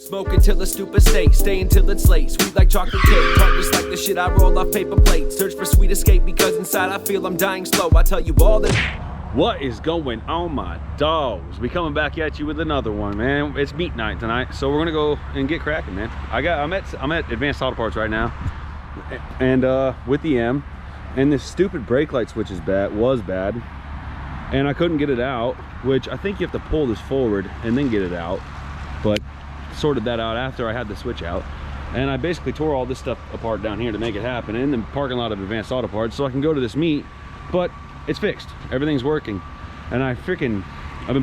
Smoke until the stupid state, stay until it's late. Sweet like chocolate cake, tart just like the shit I roll off paper plates. Search for sweet escape because inside I feel I'm dying slow. I tell you all this. What is going on, my dogs? We coming back at you with another one, man. It's meat night tonight, so we're gonna go and get cracking, man. I'm at Advanced Auto Parts right now, and with the M, and this stupid brake light switch was bad, and I couldn't get it out. Which I think you have to pull this forward and then get it out, but sorted that out after I had the switch out. And I basically tore all this stuff apart down here to make it happen in the parking lot of Advanced Auto Parts so I can go to this meet, but it's fixed. Everything's working. And I've been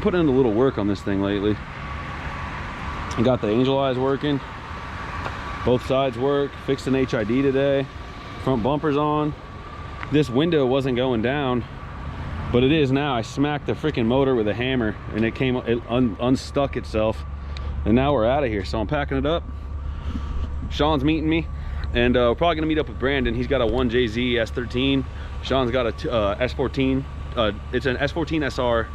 putting in a little work on this thing lately. I got the angel eyes working. Both sides work. Fixed an HID today. Front bumper's on. This window wasn't going down, but it is now. I smacked the freaking motor with a hammer and it unstuck itself. And now we're out of here, so I'm packing it up. Sean's meeting me, and we're probably gonna meet up with Brandon. He's got a 1JZ S13. Sean's got a S14. It's an S14 SR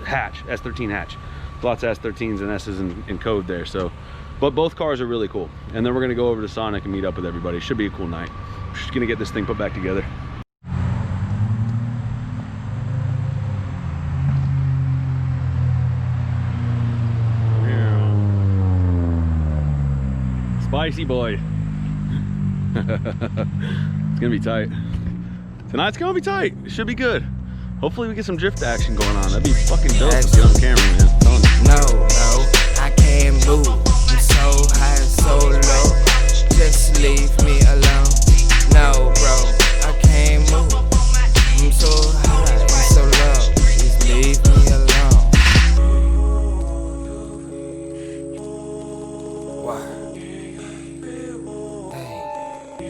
hatch, S13 hatch. Lots of S13s and S's in code there. So, but both cars are really cool. And then we're gonna go over to Sonic and meet up with everybody. Should be a cool night. We're just gonna get this thing put back together. Spicy boy. It's gonna be tight. Tonight's gonna be tight. It should be good. Hopefully we get some drift action going on. That'd be fucking dope to get on camera, man. No, I can't move. I'm so high and so low. Just leave me alone. No, bro, I can't move. I'm so high and so low. Just leave me alone.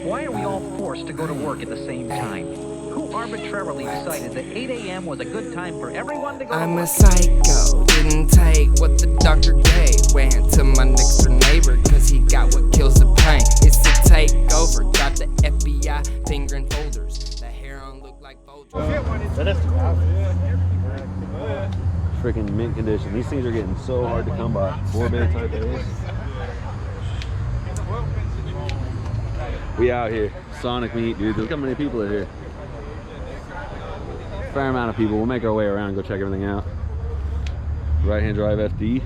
Why are we all forced to go to work at the same time? Who arbitrarily decided that 8 a.m. was a good time for everyone to go I'm to work? a psycho, didn't take what the doctor gave. Went to my next door neighbor, cause he got what kills the pain. It's a takeover, got the FBI fingering folders. The hair on look like Folgers. Freaking mint condition. These things are getting so hard to come by. 4-bay type A's. We out here, Sonic meet, dude. Look how many people are here. Fair amount of people. We'll make our way around and go check everything out. Right-hand drive FD. I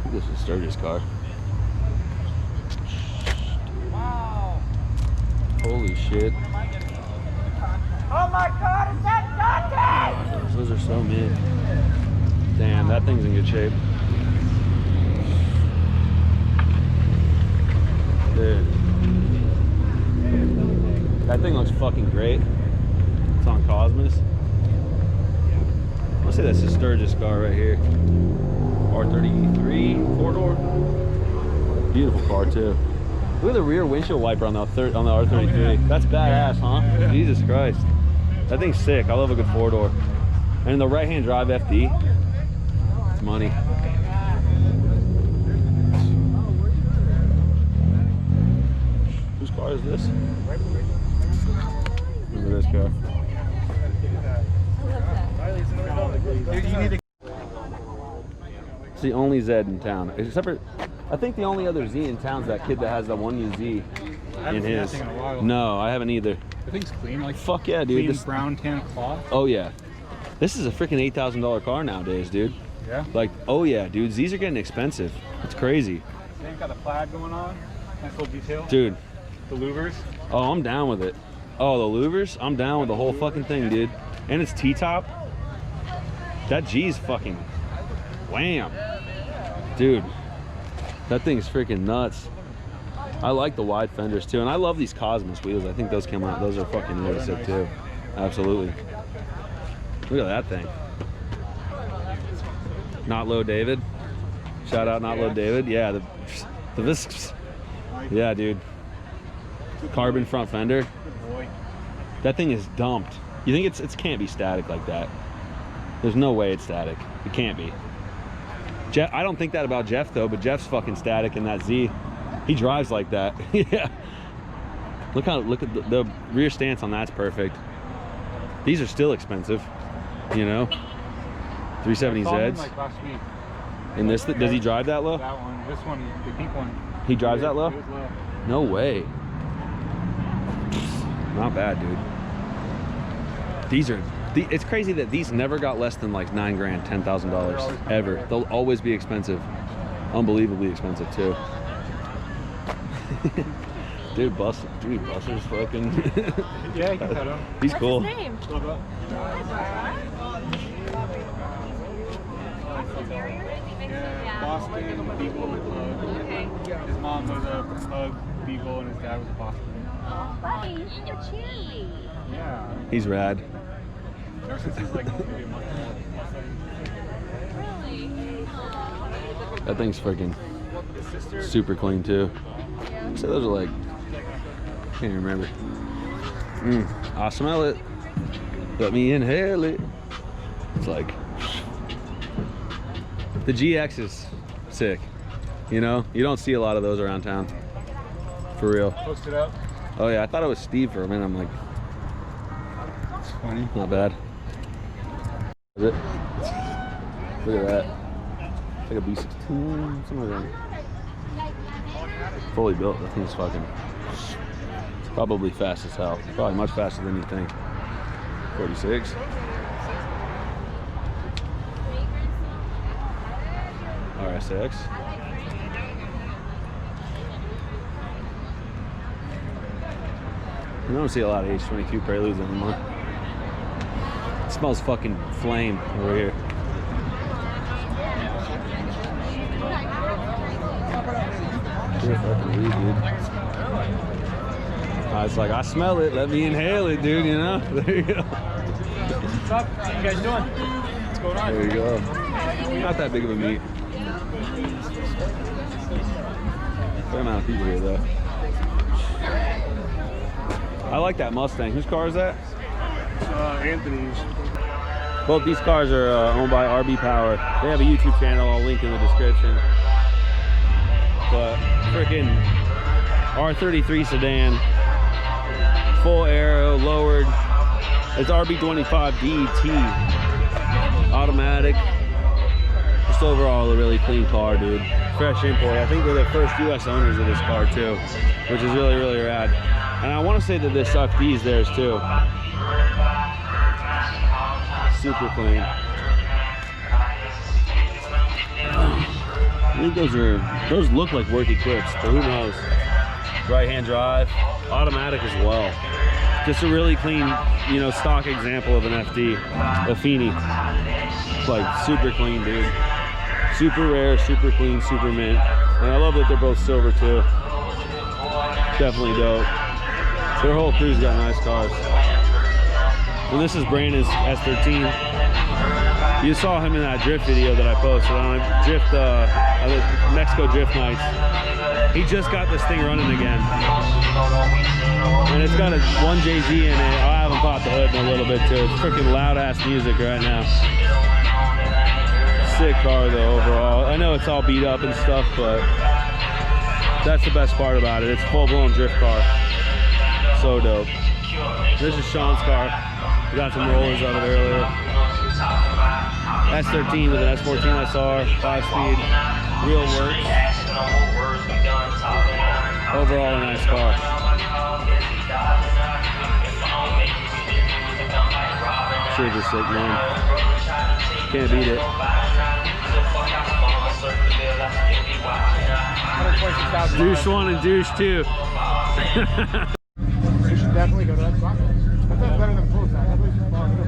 think this is Sturgis' car. Wow. Holy shit. Oh my God, is that Dante? Those are so mid. Damn, that thing's in good shape. Dude. That thing looks fucking great. It's on Cosmos. I'll say that's a Sturgis car right here. R33 4-door. Beautiful car too. Look at the rear windshield wiper on the R33. That's badass, huh? Jesus Christ. That thing's sick. I love a good 4-door. And the right-hand drive FD. It's money. Whose car is this? Look at this car. It's the only Z in town. Except for, I think the only other Z in town is that kid that has the 1UZ in his. In a while. No, I haven't either. I think it's clean. Like fuck yeah, dude. Clean brown tan cloth. Oh yeah. This is a freaking $8,000 car nowadays, dude. Yeah. Like, oh yeah, dude. Z's are getting expensive. It's crazy. They've got a plaid going on. Nice little detail. Dude. The louvers. Oh, I'm down with it. Oh, the louvers? I'm down with the whole fucking thing, dude. And it's T-top. That G's fucking wham. Dude, that thing's freaking nuts. I like the wide fenders too, and I love these Cosmos wheels. I think those came out. Those are fucking really sick too. Absolutely. Look at that thing. Not Low David. Shout out Not Low David. Yeah, the Viscs. Yeah, dude. Carbon front fender. That thing is dumped. You think it can't be static like that? There's no way it's static. It can't be. Jeff, I don't think that about Jeff though, but Jeff's fucking static in that Z. He drives like that. Yeah. Look at the rear stance on that's perfect. These are still expensive, you know. 370Zs. Like last week. And this, does he drive that low? That one. This one, the pink one. He drives that low? It was low. No way. Not bad, dude. These are, it's crazy that these never got less than like $9 grand, $10,000 ever. They'll always be expensive. Unbelievably expensive too. Dude, Buster's fucking. Yeah, you can cut him. He's cool. What's his name? Yeah, Boston Beagle with Pug. Okay. His mom was a Pug Beagle and his dad was a Boston. Oh, buddy, you're cheery. Yeah. He's rad. Ever since he's like maybe a month old. Really? That thing's freaking super clean too. So those are like, can't even remember. I smell it. Let me inhale it. It's like, the GX is sick. You know, you don't see a lot of those around town. For real. Post it up. Oh yeah, I thought it was Steve for a minute. I'm like, It's funny. not bad. Is it? Look at that. It's like a B16, something like that. Fully built, that thing's fucking, probably fast as hell. Probably much faster than you think. 46. RSX. I don't see a lot of H22 Preludes anymore. It smells fucking flame over here. Pure fucking weed, dude. It's like, I smell it, let me inhale it, dude, you know? There you go. What's up? What you guys doing? What's going on? There you go. Not that big of a meet. Fair amount of people here, though. I like that Mustang. Whose car is that? Anthony's. Both these cars are owned by RB Power. They have a YouTube channel. I'll link in the description. But freaking R33 sedan, full aero, lowered. It's RB25 DET, automatic. Just overall a really clean car, dude. Fresh import. I think they're the first U.S. owners of this car too, which is really, really rad. And I want to say that this FD is theirs too. Super clean. I think those look like work equips, but who knows? Right-hand drive, automatic as well. Just a really clean, you know, stock example of an FD, a Feeney. It's like super clean, dude. Super rare, super clean, super mint. And I love that they're both silver too. Definitely dope. Their whole crew's got nice cars. And this is Brandon's S13. You saw him in that drift video that I posted on Mexico Drift Nights. He just got this thing running again. And it's got a 1JZ in it. I haven't popped the hood in a little bit too. It's freaking loud ass music right now. Sick car though overall. I know it's all beat up and stuff, but that's the best part about it. It's a full-blown drift car. So dope. This is Sean's car. We got some rollers of it earlier. S13 with an S14 SR, 5-speed, real works. Overall, a nice car. Super sick, man. Can't beat it. Douche 1 and Douche 2. You should definitely go to that spot. That's better than full size.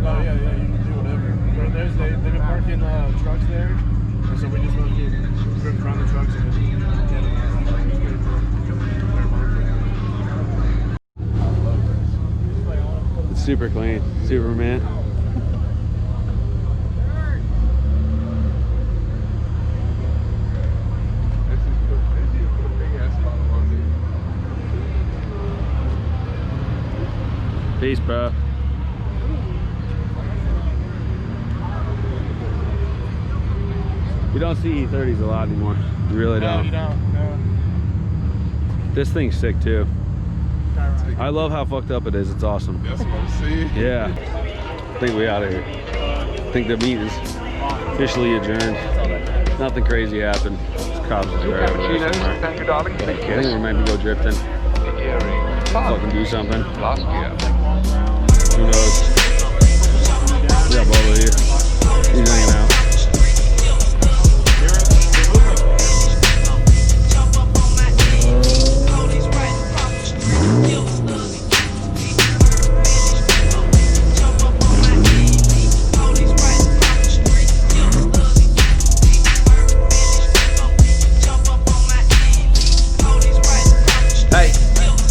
Oh, yeah, you can do whatever. But they've been parking trucks there, and so we just went around the trucks and It's super clean, super mint. Peace, bro. You don't see E30s a lot anymore. You really don't. No, you don't. No. This thing's sick too. I love how fucked up it is. It's awesome. That's what I'm seeing. Yeah. I think we out of here. I think the meet is officially adjourned. Nothing crazy happened. Cops is right over there somewhere. Thank you, darling. I think we're maybe go drifting. Fucking do something. Last year. Who knows? We got Bubba here. He's hanging out.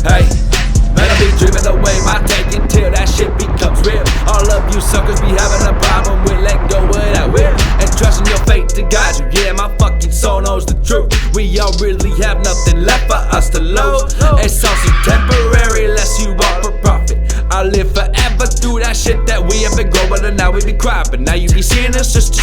Hey, man, I be dreaming away my day until that shit becomes real. All of you suckers be having a problem with letting go of that will and trusting your fate to guide you. Yeah, my fucking soul knows the truth. We all really have nothing left for us to lose. It's also temporary unless you want for profit. I live forever through that shit that we have been growing and now we be crying. But now you be seeing us just